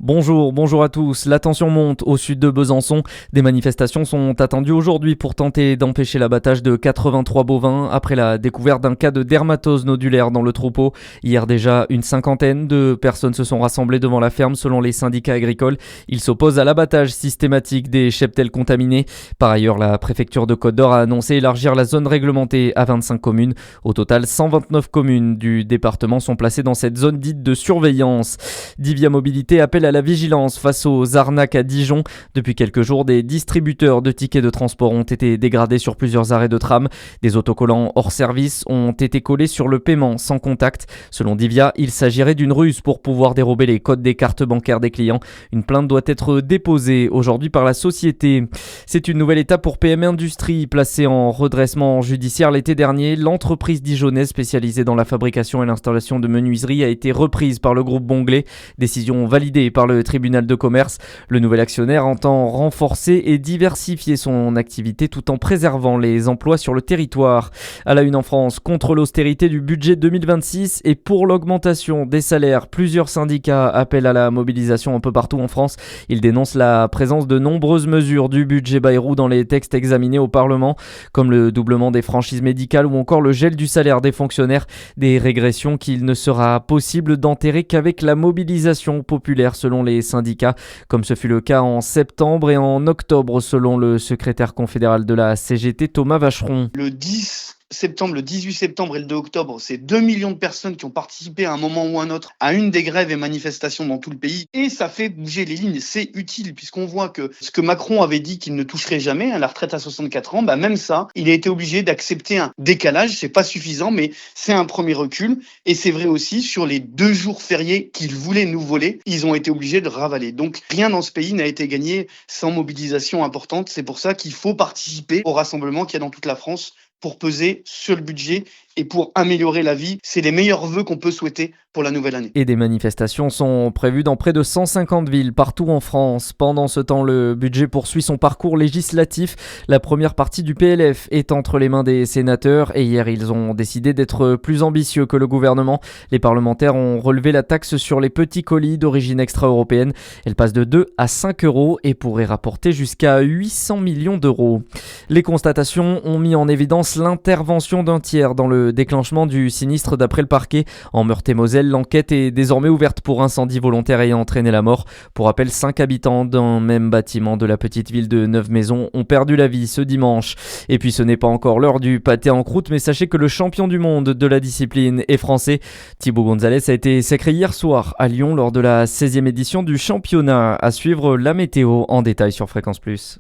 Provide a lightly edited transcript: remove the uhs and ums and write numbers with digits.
Bonjour à tous. La tension monte au sud de Besançon. Des manifestations sont attendues aujourd'hui pour tenter d'empêcher l'abattage de 83 bovins après la découverte d'un cas de dermatose nodulaire dans le troupeau. Hier déjà, une cinquantaine de personnes se sont rassemblées devant la ferme selon les syndicats agricoles. Ils s'opposent à l'abattage systématique des cheptels contaminés. Par ailleurs, la préfecture de Côte-d'Or a annoncé élargir la zone réglementée à 25 communes. Au total, 129 communes du département sont placées dans cette zone dite de surveillance. Divia Mobilité appelle à la vigilance face aux arnaques à Dijon. Depuis quelques jours, des distributeurs de tickets de transport ont été dégradés sur plusieurs arrêts de tram. Des autocollants hors service ont été collés sur le paiement sans contact. Selon Divia, il s'agirait d'une ruse pour pouvoir dérober les codes des cartes bancaires des clients. Une plainte doit être déposée aujourd'hui par la société. C'est une nouvelle étape pour PM Industrie, placée en redressement judiciaire l'été dernier. L'entreprise dijonnaise spécialisée dans la fabrication et l'installation de menuiseries a été reprise par le groupe Bonglé. Décision validée par le tribunal de commerce. Le nouvel actionnaire entend renforcer et diversifier son activité tout en préservant les emplois sur le territoire. À la une en France, contre l'austérité du budget 2026 et pour l'augmentation des salaires, plusieurs syndicats appellent à la mobilisation un peu partout en France. Ils dénoncent la présence de nombreuses mesures du budget Bayrou dans les textes examinés au Parlement, comme le doublement des franchises médicales ou encore le gel du salaire des fonctionnaires, des régressions qu'il ne sera possible d'enterrer qu'avec la mobilisation populaire selon les syndicats, comme ce fut le cas en septembre et en octobre selon le secrétaire confédéral de la CGT Thomas Vacheron. Le 10 septembre, le 18 septembre et le 2 octobre, c'est 2 millions de personnes qui ont participé à un moment ou un autre à une des grèves et manifestations dans tout le pays. Et ça fait bouger les lignes. C'est utile puisqu'on voit que ce que Macron avait dit qu'il ne toucherait jamais, la retraite à 64 ans, même ça, il a été obligé d'accepter un décalage. C'est pas suffisant, mais c'est un premier recul. Et c'est vrai aussi sur les 2 jours fériés qu'ils voulaient nous voler, ils ont été obligés de ravaler. Donc rien dans ce pays n'a été gagné sans mobilisation importante. C'est pour ça qu'il faut participer au rassemblement qu'il y a dans toute la France pour peser sur le budget et pour améliorer la vie. C'est les meilleurs vœux qu'on peut souhaiter pour la nouvelle année. Et des manifestations sont prévues dans près de 150 villes partout en France. Pendant ce temps, le budget poursuit son parcours législatif. La première partie du PLF est entre les mains des sénateurs et hier, ils ont décidé d'être plus ambitieux que le gouvernement. Les parlementaires ont relevé la taxe sur les petits colis d'origine extra-européenne. Elle passe de 2 à 5 euros et pourrait rapporter jusqu'à 800 millions d'euros. Les constatations ont mis en évidence l'intervention d'un tiers dans le déclenchement du sinistre d'après le parquet. En Meurthe-et-Moselle, l'enquête est désormais ouverte pour incendie volontaire ayant entraîné la mort. Pour rappel, 5 habitants d'un même bâtiment de la petite ville de Neuve-Maisons ont perdu la vie ce dimanche. Et puis ce n'est pas encore l'heure du pâté en croûte, mais sachez que le champion du monde de la discipline est français. Thibaut Gonzalez a été sacré hier soir à Lyon lors de la 16e édition du championnat. À suivre la météo en détail sur Fréquence Plus.